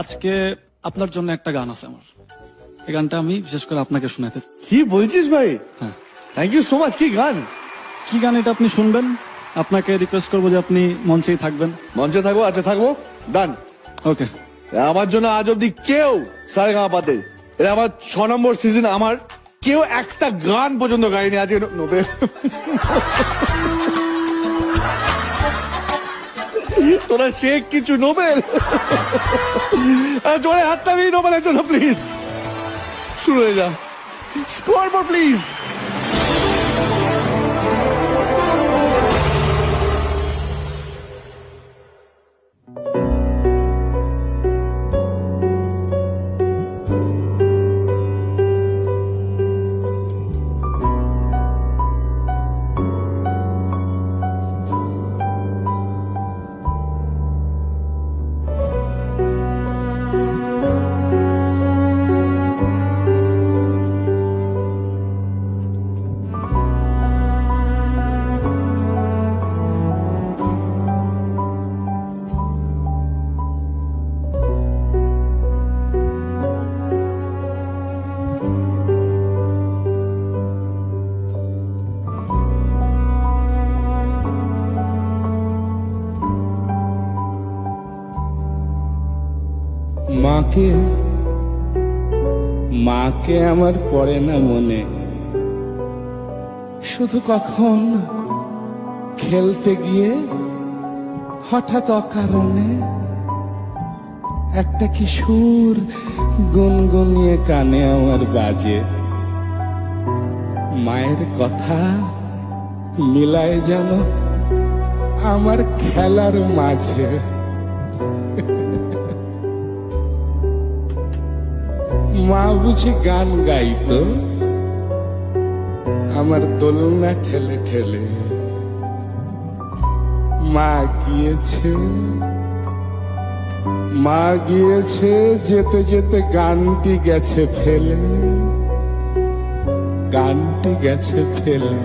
আজকে আপনার জন্য একটা গান আছে আমার, এই গানটা আমি বিশেষ করে আপনাকে শোনাতে চাই। কি বলছিস ভাই? হ্যাঁ। Thank you so much. কি গান? কি গান এটা আপনি শুনবেন? আপনাকে রিকোয়েস্ট করবো যে আপনি মঞ্চেই থাকবেন। মঞ্চে থাকবো? আচ্ছা থাকবো, ডান। ওকে। আমার জন্য আজ অব্দি কেউ সারেগামাপাতে, এটা আমার 6 নম্বর সিজন, আমার কেউ একটা গান পর্যন্ত গাইনি। আজকে নোবেল তোরা শেখ কিছু নোবেল জোরে হাতটা নিয়ে নোবেলের জন্য প্লিজ শুরু হয়ে যা। Score board please. মাকে আমার পড়ে না মনে, শুধু কখন খেলতে গিয়ে হঠাৎ অকারণে একটা কিশোর গুনগুনিয়ে কানে আমার বাজে। মায়ের কথা মিলায় যেন আমার খেলার মাঝে। মা বুঝি গান গাইতো আমার দোলনা ঠেলে ঠেলে। মা গিয়েছে যেতে যেতে গানটি গেছে ফেলে, গানটি গেছে ফেলে।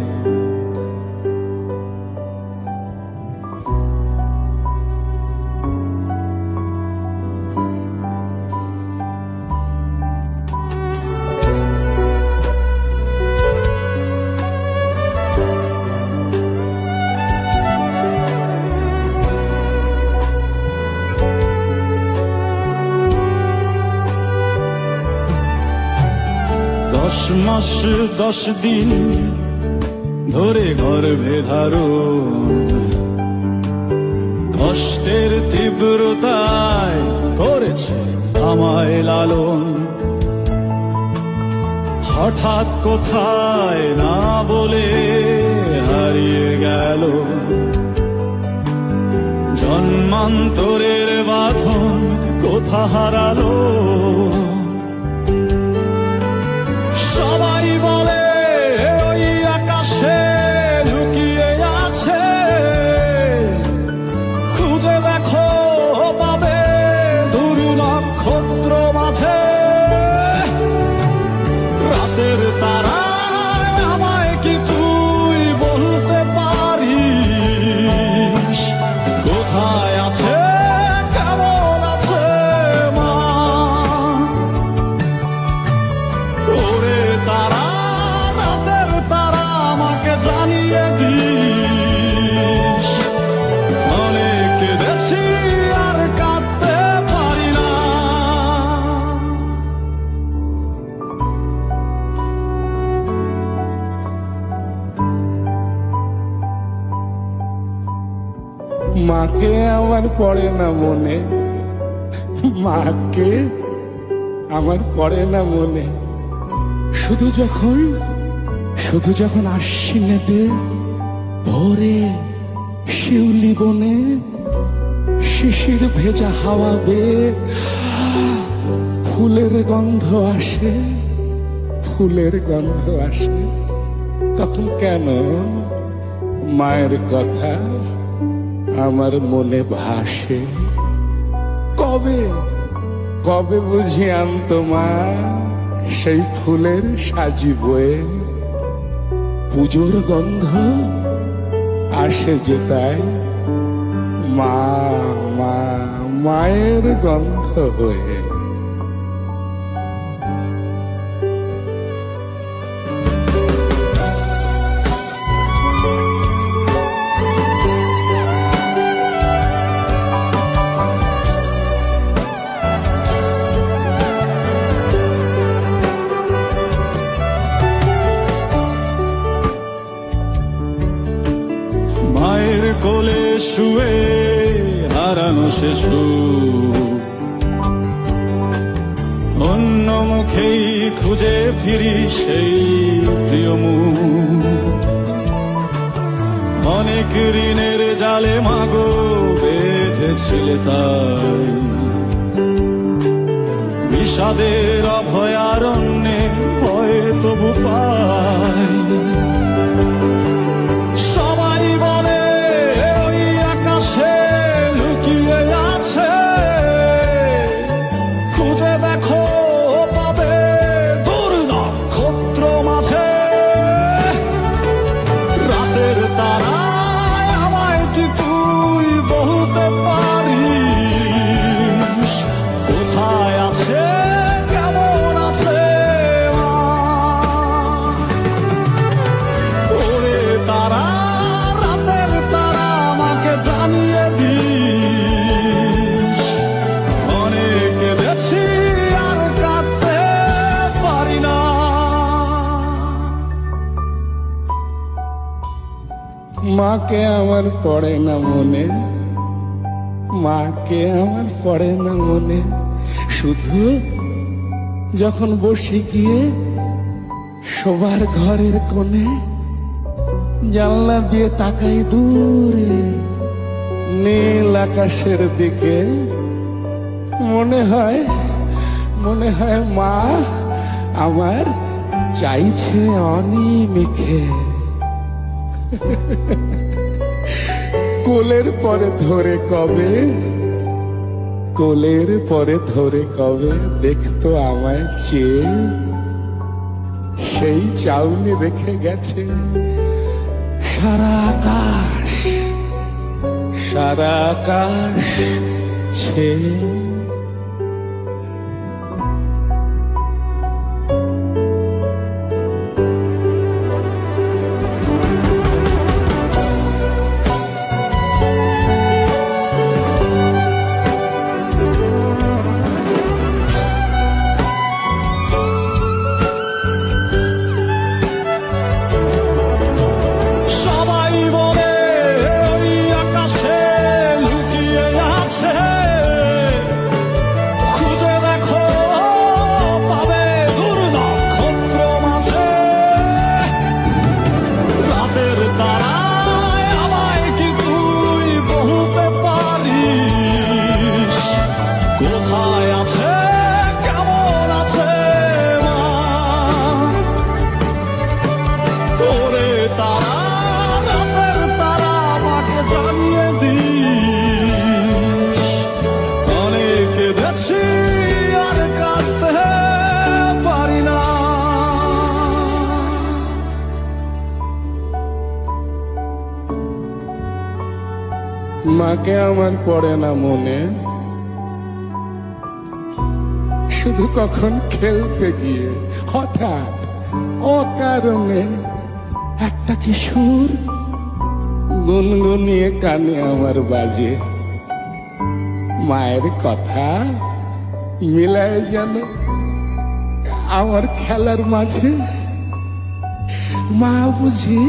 দশ মাস 10 দিন ধরে গর্ভে ধারণ, কষ্টের তীব্রতায় করেছে আমায় লালন। হঠাৎ কোথায় না বলে হারিয়ে গেল, জন্মান্তরের বাঁধন কোথা হারালো। সবাই বলে ওই আকাশে লুকিয়ে আছে, খুঁজে দেখো পাবে দূর নক্ষত্র মাঝে। রাতের তারা আমায় কি তুই বলতে পারিস, কোথায় আছে কেমন আছে মা? ওরে তারা, রাতের তারা আমাকে জানিয়ে দিস, অনেক কেঁদেছি আর কাঁদতে পারি না। মাকে আমার পড়ে না মনে, মাকে আমার পড়ে না মনে। শুধু যখন আশ্বিনেতে ভোরে শিউলি বনে শিশির ভেজা হাওয়া বেয়ে ফুলের গন্ধ আসে, ফুলের গন্ধ আসে, তখন কেন মায়ের কথা আমার মনে ভাসে। কবে কবে বুঝি আনতো মা সেই ফুলের সাজি বয়ে, পুজোর গন্ধ আসে যে তাই মা মা মায়ের গন্ধ হয়ে। মায়ের কোলে শুয়ে হারানো সে সুখ, অন্য মুখেই খুঁজে ফিরি সেই প্রিয় মুখ। অনেক ঋণের জালে মাগো বেঁধেছিলে তাই, বিষাদের অভয়ারণ্যে ভয় তবু পাই। সবাই বলে ওই আকাশে লুকিয়ে আছে, খুঁজে দেখো পাবে দূর নক্ষত্র মাঝে। রাতের তারায় আমায় কি তুই বলতে পারিস, কোথায় আছে কেমন আছে মা? ওরে তারা, রাতের তারা, আমাকে জানিয়ে দিস। অনেক কেঁদেছি আর কাঁদতে পারি না। মাকে আমার পড়ে না মনে, মাকে আমার পড়ে না মনে। শুধু যখন বসে গিয়ে শোবার ঘরের কোণে, জানলা দিয়ে তাকাই দূরে নীল আকাশের দিকে, মনে হয় মা আমার চাইছে অনিমেষে। কোলের পরে ধরে কবে, কোলের পরে ধরে কবে দেখতো আমায় চেয়ে, সেই চাউনি রেখে গেছে সারা আকাশ, সারা আকাশ ছেয়ে। সবাই বলে ওই আকাশে লুকিয়ে আছে, খুঁজে দেখো পাবে দূর নক্ষত্র মাঝে। রাতের তারায় আমায় কি তুই বলতে পারিস, কোথায় আছে কেমন আছে মা? ওরে তারা, রাতের তারা, আমাকে জানিয়ে দিস। অনেক কেঁদেছি আর কাঁদতে পারি না। মাকে আমার পড়ে না মনে, শুধু কখন খেলতে গিয়ে হঠাৎ অকারণে একটা কিশোর গুনগুনিয়ে কানে আমার বাজে। মায়ের কথা মিলায় যেন আমার খেলার মাঝে। মা বুঝি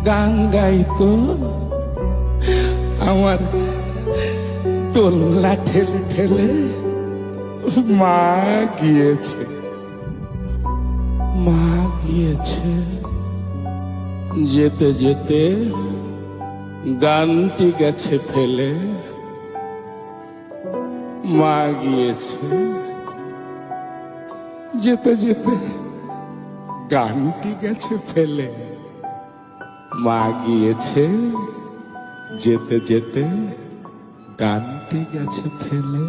গান গাইতো, আমার তোল্লা ঠেলে ঠেলে মা গিয়েছে, মা গিয়েছে। যেতে যেতে গানটি গেছে ফেলে, মা গিয়েছে। যেতে যেতে গানটি গেছে ফেলে, মা গিয়েছে। যেতে যেতে গানটি গেছে ফেলে।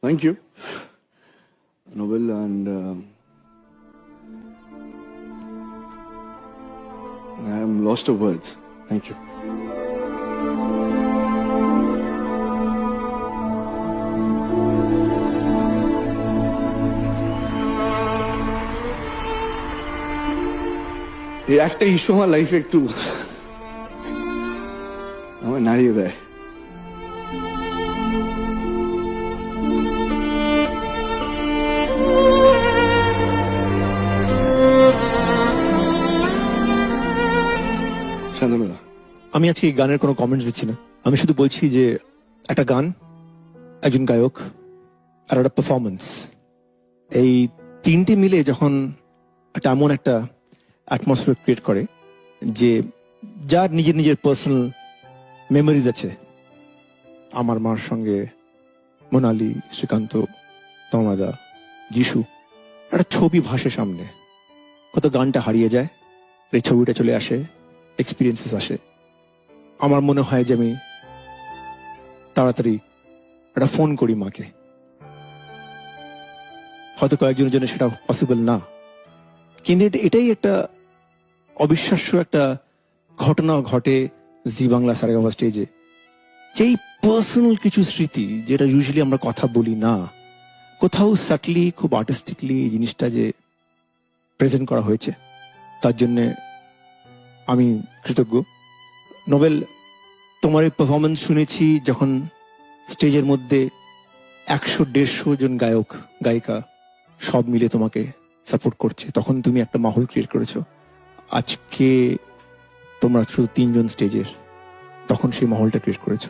Thank you Nobel and I am lost of words. Thank you. এই একটা ইস্যু আমার লাইফে একটু আমার নাড়িয়ে দেয়। শান্তনুদা, আমি আজকে এই গানের কোনো কমেন্টস দিচ্ছি না, আমি শুধু বলছি যে একটা গান, একজন গায়ক আর একটা পারফরমেন্স, এই তিনটে মিলে যখন একটা এমন একটা অ্যাটমসফিয়ার ক্রিয়েট করে যে যার নিজের নিজের পার্সোনাল মেমোরিজ আছে, আমার মার সঙ্গে মোনালি, শ্রীকান্ত, তমাদা, যিশু, একটা ছবি ভাসে সামনে, কত গানটা হারিয়ে যায়, এই ছবিটা চলে আসে, এক্সপিরিয়েন্সেস আসে। আমার মনে হয় যে আমি তাড়াতাড়ি একটা ফোন করি মাকে, হয়তো কয়েকজনের জন্য সেটা পসিবল না, কিন্তু এটাই একটা অবিশ্বাস্য একটা ঘটনা ঘটে জি বাংলা সারেগামা স্টেজে, যেই পার্সোনাল কিছু স্মৃতি যেটা ইউজুয়ালি আমরা কথা বলি না, কোথাও সাটলি খুব আর্টিস্টিকলি জিনিসটা যে প্রেজেন্ট করা হয়েছে, তার জন্যে আমি কৃতজ্ঞ। নোবেল, তোমার এই পারফরমেন্স শুনেছি যখন স্টেজের মধ্যে 100-150 জন গায়ক গায়িকা সব মিলে তোমাকে সাপোর্ট করছে, তখন তুমি একটা মাহল ক্রিয়েট করেছো। আজকে তোমরা শুধু 3 জন স্টেজের, তখন সেই মাহলটা ক্রিয়েট করেছো।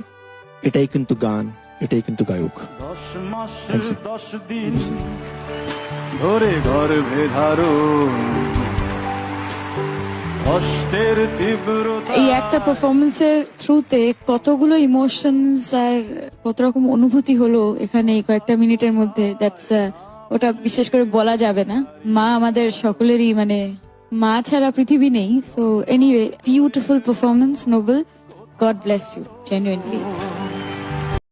এটাই কিন্তু গান, এটাই কিন্তু গায়ক। 10 মাসের 10 দিন ধরে গর্ভে ধারণ, কষ্টের তীব্রতা, এই একটা পারফরমেন্সের থ্রুতে কতগুলো ইমোশনস আর কত রকম অনুভূতি হলো এখানে এই কয়েকটা মিনিটের মধ্যে, দ্যাটস ওটা বিশেষ করে বলা যাবে না। মা আমাদের সকলেরই, মানে মা ছাড়া পৃথিবী নেই। So anyway, beautiful performance Nobel, God bless you genuinely.